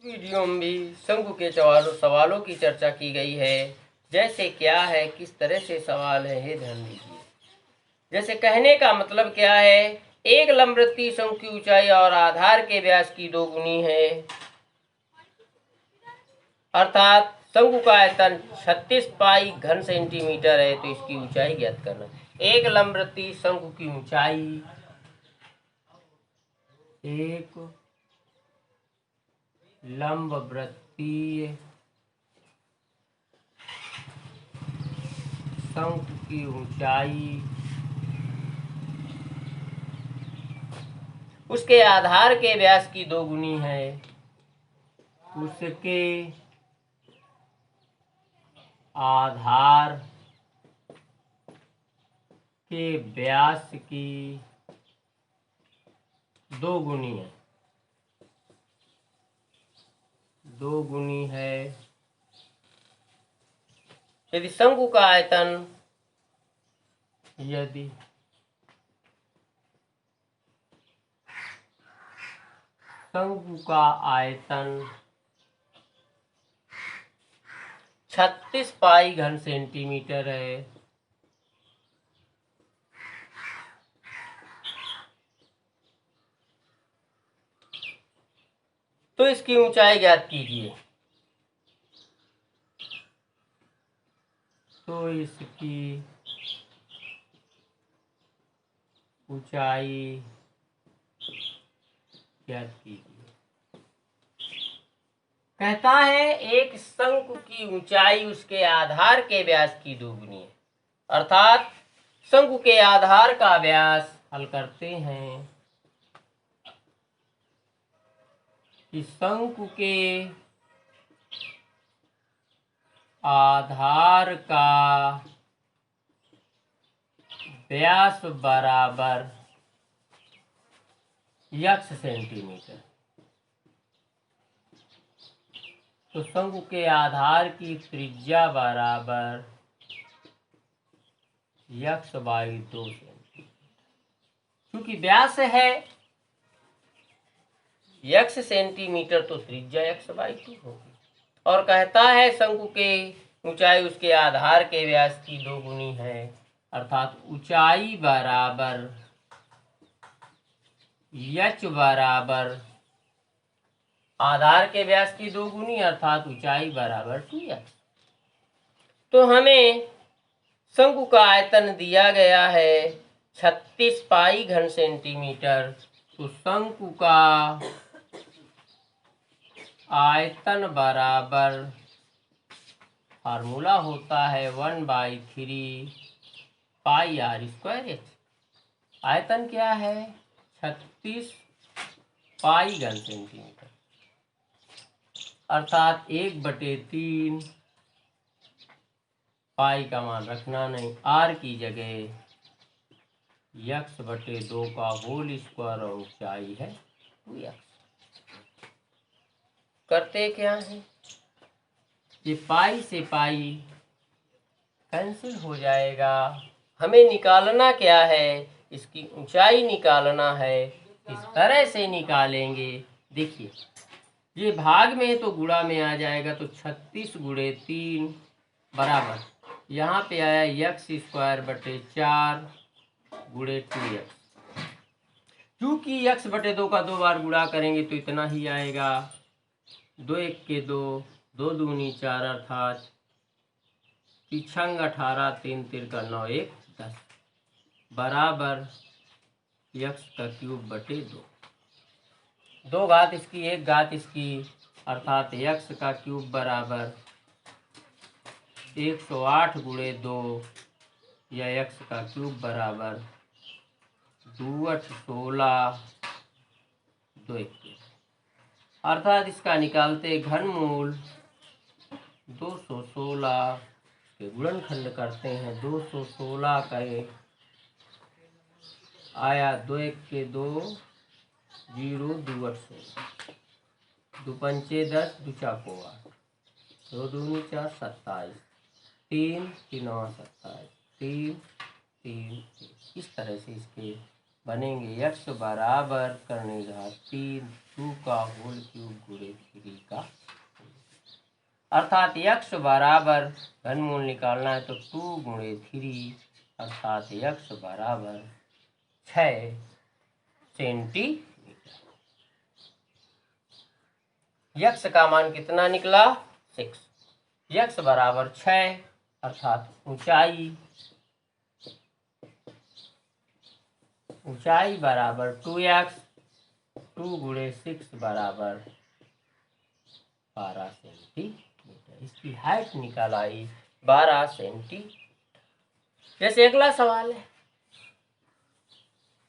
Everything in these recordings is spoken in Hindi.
वीडियो में भी शंकु के सवालों की चर्चा की गई है। जैसे क्या है, किस तरह से सवाल है, ये ध्यान दीजिए। जैसे कहने का मतलब क्या है, एक लंबवृत्तीय शंकु की ऊंचाई और आधार के व्यास की दोगुनी है, अर्थात शंकु का आयतन 36 पाई घन सेंटीमीटर है, तो इसकी ऊंचाई ज्ञात करना। एक लंबवृत्तीय शंकु की ऊंचाई, एक लंबवृत्तीय शंकु की ऊंचाई उसके आधार के व्यास की दोगुनी है, उसके आधार के व्यास की दोगुनी है, दोगुनी है। यदि शंकु का आयतन, यदि शंकु का आयतन 36 पाई घन सेंटीमीटर है, तो इसकी ऊंचाई ज्ञात कीजिए। तो इसकी ऊंचाई ज्ञात कीजिए। कहता है एक शंकु की ऊंचाई उसके आधार के व्यास की दोगुनी है, अर्थात शंकु के आधार का व्यास, हल करते हैं कि शंकु के आधार का व्यास बराबर x सेंटीमीटर। तो शंकु के आधार की त्रिज्या बराबर x/2 सेंटीमीटर। क्योंकि व्यास है x सेंटीमीटर, तो त्रिज्या x/2 होगी। और कहता है शंकु के ऊंचाई उसके आधार के व्यास की दोगुनी है, अर्थात ऊंचाई बराबर h बराबर आधार के व्यास की दोगुनी, अर्थात ऊंचाई बराबर 2x। तो हमें शंकु का आयतन दिया गया है 36 पाई घन सेंटीमीटर। तो शंकु का आयतन बराबर, फार्मूला होता है 1/3 पाई r²h। आयतन क्या है? 36 पाई घन सेंटीमीटर, अर्थात 1/3 पाई का मान रखना नहीं, r की जगह x/2 का होल स्क्वायर और ऊंचाई है 2x। करते क्या है, ये पाई से पाई कैंसिल हो जाएगा। हमें निकालना क्या है, इसकी ऊंचाई निकालना है। इस तरह से निकालेंगे। देखिए ये भाग में है तो गुणा में आ जाएगा, तो 36 × 3 बराबर, यहाँ पे आया x² / 4 × 2x। क्योंकि x/2 का 2 बार गुणा करेंगे तो इतना ही आएगा। 2 × 1 = 2, 2 × 2 = 4, अर्थात 3 × 18, 3 × 3 = 9, 1 = 10 बराबर x³ / 2 घात इसकी 1 घात इसकी, अर्थात x³ बराबर 108 × 2 या x³ बराबर 2 × 8 = 16, 2 × 1, अर्थात इसका निकालते घनमूल 216 के गुणनखंड करते हैं। 216 का आया 2 × 1 = 2, 0, 2 × 8 = 16, 2 × 5 = 10, 2 × 4 = 8, 2 × 2 = 4, 27, 3 × 9 = 27, 3, 3, 3। इस तरह से इसके बनेंगे। x बराबर करने घात 3 2 का होल क्यूब गुणे 3 का, अर्थात यक्स बराबर घनमूल निकालना है तो 2 गुणे 3, अर्थात यक्स बराबर 6 सेंटीमीटर। यक्स का मान कितना निकला? 6। यक्स बराबर 6, अर्थात ऊंचाई बराबर 2x, 2 गुणे 6 बराबर 12 सेंटीमीटर। इसकी हाइट निकाल आई 12 सेंटीमीटर। जैसे अगला सवाल है,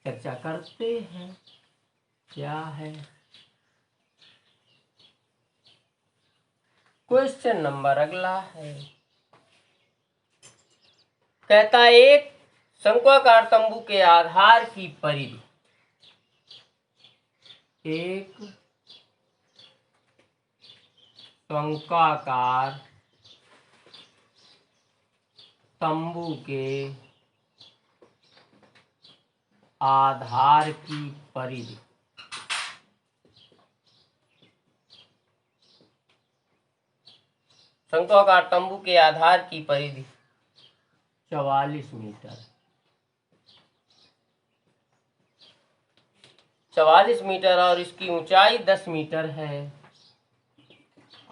चर्चा करते हैं क्या है। क्वेश्चन नंबर अगला है, कहता है एक शंक्वाकार तंबू के आधार की परिधि, एक शंक्वाकार तंबू के आधार की परिधि शंक्वाकार तंबू के आधार की परिधि 44 मीटर, 44 मीटर और इसकी ऊंचाई 10 मीटर है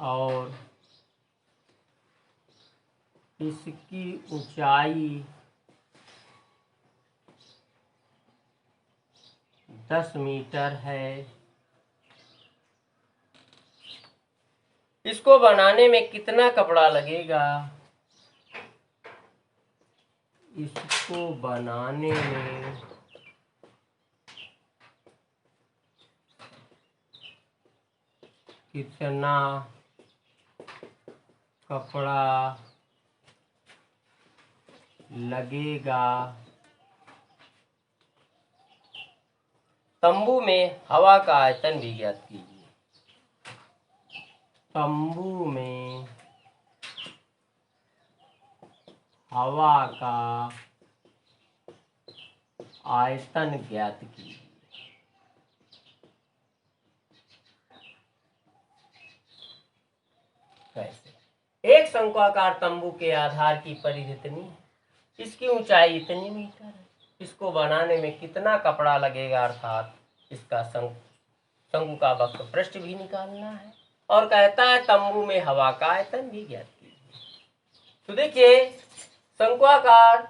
और इसकी ऊंचाई 10 मीटर है। इसको बनाने में कितना कपड़ा लगेगा? इसको बनाने में कितना कपड़ा लगेगा? तंबू में हवा का आयतन भी ज्ञात कीजिए। तंबू में हवा का आयतन ज्ञात कीजिए। कैसे? एक शंक्वाकार तंबू के आधार की परिधि इतनी है, इसकी ऊंचाई इतनी मीटर है। इसको बनाने में कितना कपड़ा लगेगा, अर्थात इसका शंकु का वक्र पृष्ठ भी निकालना है और कहता है तंबू में हवा का आयतन भी ज्ञात कीजिए। तो देखिए, शंक्वाकार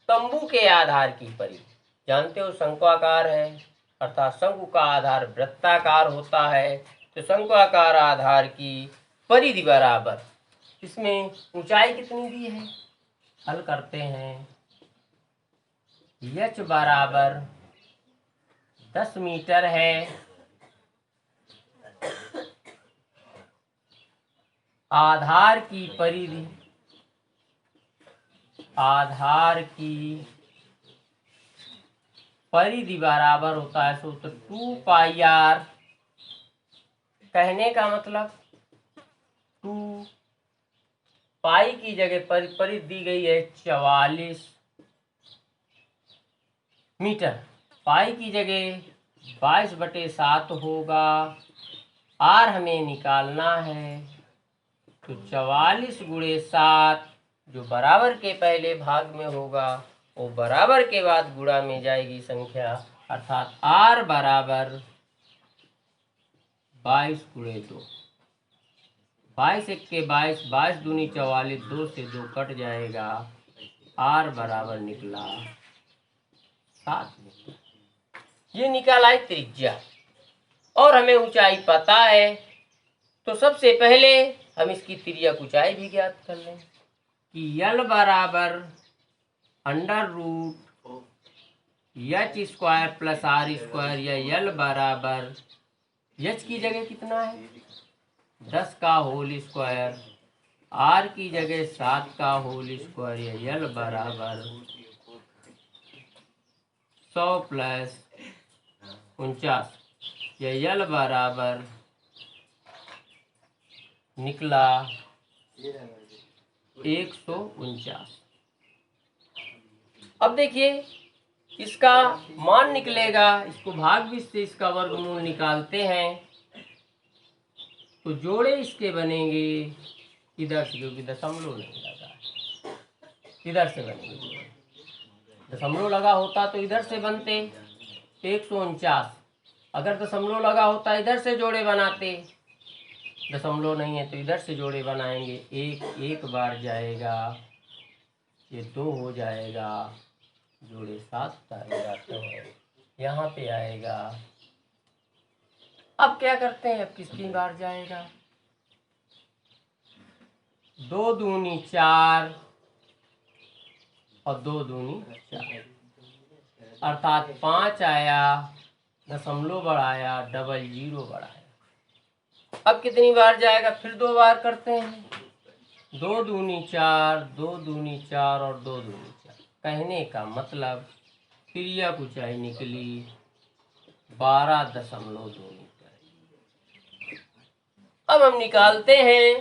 तंबू के आधार की परिधि, जानते हो शंक्वाकार है अर्थात शंकु का आधार वृत्ताकार होता है, तो शंक्वाकार आधार की परिधि बराबर, इसमें ऊंचाई कितनी दी है, हल करते हैं। h बराबर 10 मीटर है, आधार की परिधि, आधार की परिधि बराबर होता है सूत्र 2 पाई r। कहने का मतलब 2 पाई की जगह परिधि दी गई है 44 मीटर, पाई की जगह 22/7 होगा, आर हमें निकालना है, तो 44 गुणे 7 जो बराबर के पहले भाग में होगा वो बराबर के बाद गुणा में जाएगी संख्या, अर्थात आर बराबर 22 गुणे 2, 22 1 22, 22 दूनी 44, 2 से 2 कट जाएगा, आर बराबर निकला 7 मीटर। ये निकाला है त्रिज्या और हमें ऊंचाई पता है, तो सबसे पहले हम इसकी तिर्यक ऊंचाई भी ज्ञात कर लें कि यल बराबर √h² प्लस r² या यल बराबर h की जगह कितना है 10 का होल स्क्वायर, r की जगह 7 का होल स्क्वायर, या यल बराबर 100 प्लस 49, या यल बराबर निकला 149। अब देखिए इसका मान निकलेगा, इसको भाग 20 से इसका वर्गमूल निकालते हैं तो जोड़े इसके बनेंगे इधर से, क्योंकि दशमलव नहीं लगा, इधर से बनेंगे जोड़े। दशमलव लगा होता तो इधर से बनते 149, अगर दशमलव लगा होता इधर से जोड़े बनाते, दशमलव नहीं है तो इधर से जोड़े बनाएंगे। एक बार जाएगा, ये 2 हो जाएगा, जोड़े 7 आएगा, तो यहाँ पे आएगा। अब क्या करते हैं, अब कितनी बार जाएगा, 2 दूनी 4 और 2 दूनी 4, अर्थात 5 आया, दशमलव बढ़ाया, डबल जीरो बढ़ाया। अब कितनी बार जाएगा, फिर 2 बार करते हैं, 2 दूनी 4, 2 दूनी 4 और 2 दूनी 4। कहने का मतलब क्रिया की ऊंचाई निकली 12.2 मीटर। अब हम निकालते हैं,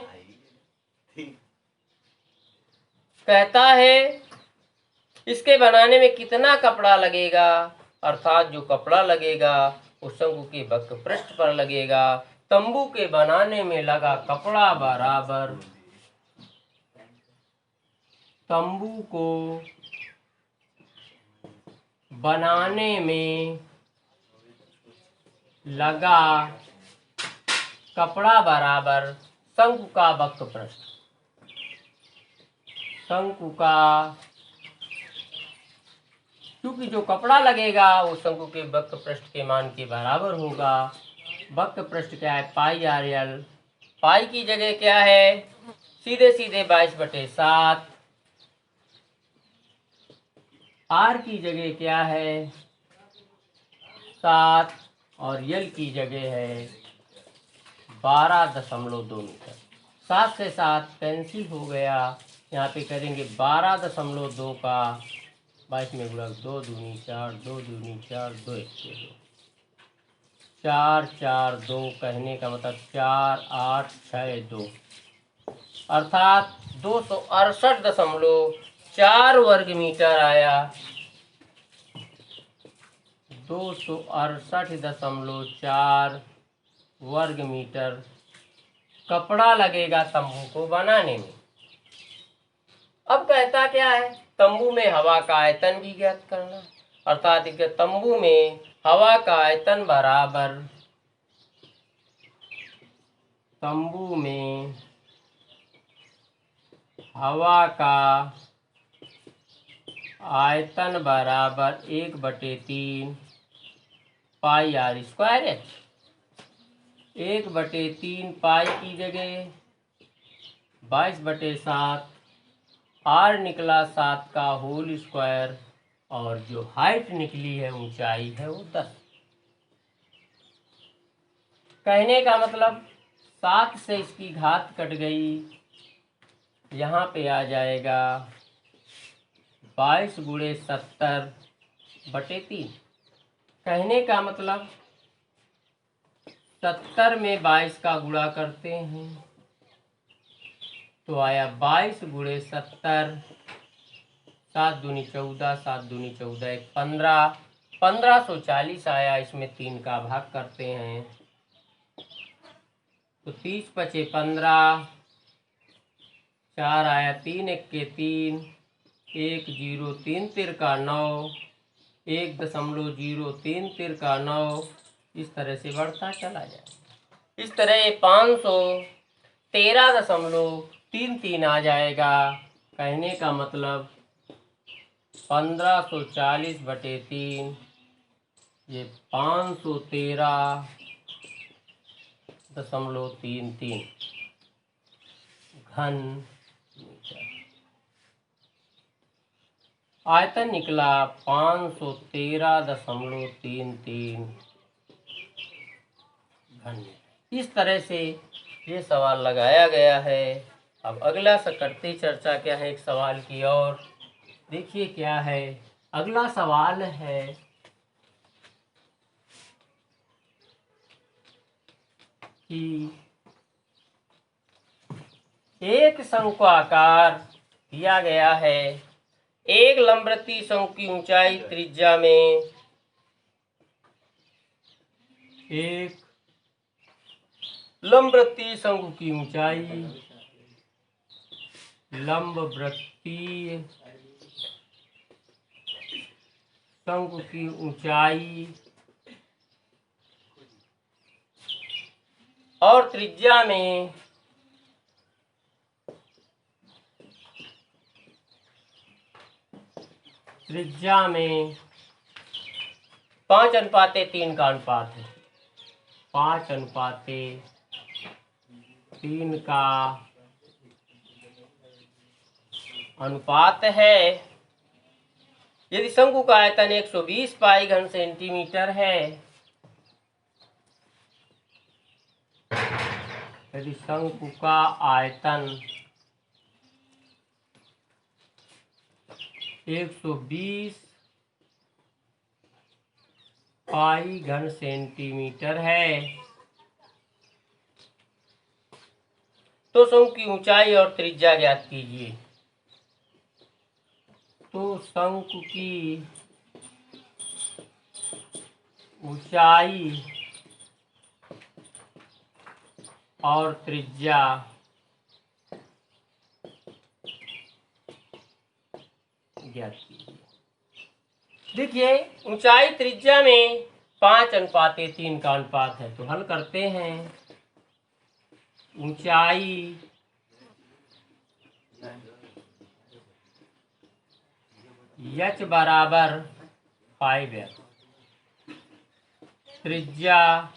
कहता है इसके बनाने में कितना कपड़ा लगेगा, अर्थात जो कपड़ा लगेगा वो शंकु के वक्र पृष्ठ पर लगेगा। तंबू के बनाने में लगा कपड़ा बराबर तंबू को बनाने में लगा कपड़ा बराबर शंकु का वक्र पृष्ठ। शंकु का, क्योंकि जो कपड़ा लगेगा वो शंकु के वक्र पृष्ठ के मान के बराबर होगा। वक्र पृष्ठ क्या है, पाई आर एल। पाई की जगह क्या है, सीधे सीधे 22/7। आर की जगह क्या है, 7, और यल की जगह है 12.2 मीटर। 7 से 7 कैंसिल हो गया, यहाँ पे करेंगे 12.2 का 22 में गुणा, 2 दूनी 4, 2 दूनी 4, 2 1 2, 4 4 2, कहने का मतलब 4 8 6 2, अर्थात 268.4 वर्ग मीटर आया। 268.4 वर्ग मीटर कपड़ा लगेगा तंबू को बनाने में। अब कहता क्या है, तंबू में हवा का आयतन भी ज्ञात करना, अर्थात तंबू में हवा का आयतन बराबर तंबू में हवा का आयतन बराबर 1/3 पाई आर स्क्वायर एच। 1/3 पाई की जगह 22/7, आर निकला 7 का होल स्क्वायर, और जो हाइट निकली है, ऊंचाई है, वो 10। कहने का मतलब 7 से इसकी घात कट गई, यहाँ पे आ जाएगा 22 गुणे 70/3। कहने का मतलब 70 में 22 का गुणा करते हैं तो आया 22 गुणे 70, 7 दूनी 14, 7 दूनी 14, 1 15, 1540 आया। इसमें 3 का भाग करते हैं तो 30 पचे 15, 4 आया, 3 1 के 3, 1 0 3 तिरका 9, 1.03 तिरका 9, इस तरह से बढ़ता चला जाए। इस तरह ये 513.33 आ जाएगा। कहने का मतलब 1540/3, ये 513.33 घन मीटर। आयतन निकला 513.33 घन। इस तरह से ये सवाल लगाया गया है। अब अगला करते चर्चा क्या है, एक सवाल की और। देखिए क्या है, अगला सवाल है कि एक शंकु आकार दिया गया है, एक लंबवृत्तीय शंकु की ऊंचाई त्रिज्या में एक लंबवृत्तीय शंकु की ऊंचाई, लंबवृत्तीय शंकु की ऊंचाई और त्रिज्या में त्रिज्या में 5:3 का अनुपात है। 5:3 का अनुपात है। यदि शंकु का आयतन 120 पाई घन सेंटीमीटर है, यदि शंकु का आयतन 120 पाई घन सेंटीमीटर है, तो शंकु की ऊंचाई और त्रिज्या ज्ञात कीजिए। तो शंकु की ऊंचाई और त्रिज्या ज्ञात कीजिए। देखिए, ऊंचाई त्रिज्या में 5:3 का अनुपात है, तो हल करते हैं। ऊंचाई h बराबर 5x, त्रिज्या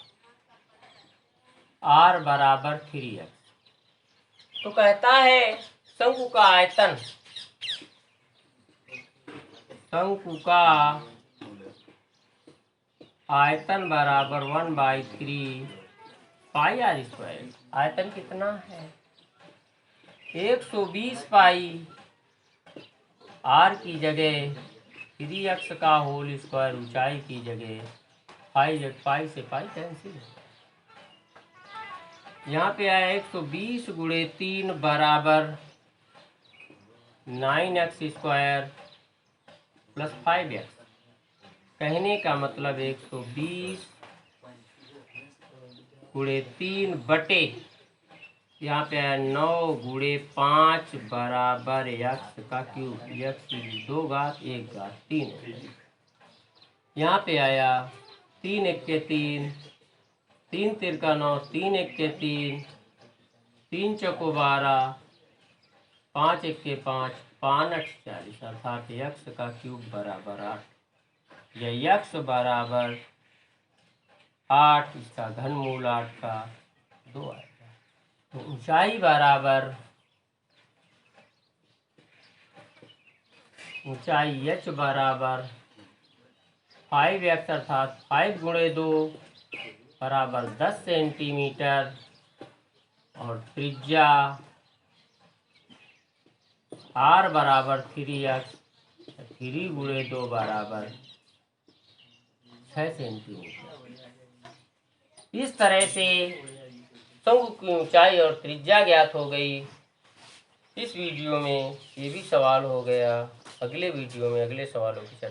r बराबर 3x। तो कहता है शंकु का आयतन, शंकु का आयतन बराबर 1/3 पाई r स्क्वायर। आयतन कितना है? 120 पाई, r की जगह 3x का होल स्क्वायर, ऊंचाई की जगह पाई से पाई कैंसिल। यहाँ पे आया 120 गुणे 3 बराबर 9x स्क्वायर प्लस 5x। कहने का मतलब 120 गुणे 3 बटे, यहाँ पे आया 9 गुणे 5 बराबर x का क्यूब, x की 2 घात 1 घात 3। यहाँ पे आया 3 एक्के 3, 3 तिरका 9, 3 एक्के 3, 3 चौको 12, 5 एक्के 5, 5 8 40, अर्थात x का क्यूब बराबर 8। यह x बराबर 8, इसका घनमूल 8 का 2 आएगा। तो ऊंचाई बराबर, ऊंचाई h बराबर 5x अर्थात 5 गुणे 2 बराबर 10 सेंटीमीटर, और त्रिज्या r बराबर 3x, 3 गुणे 2 बराबर 6 सेंटीमीटर। इस तरह से शंकु की ऊंचाई और त्रिज्या ज्ञात हो गई। इस वीडियो में ये भी सवाल हो गया। अगले वीडियो में अगले सवालों की चर्चा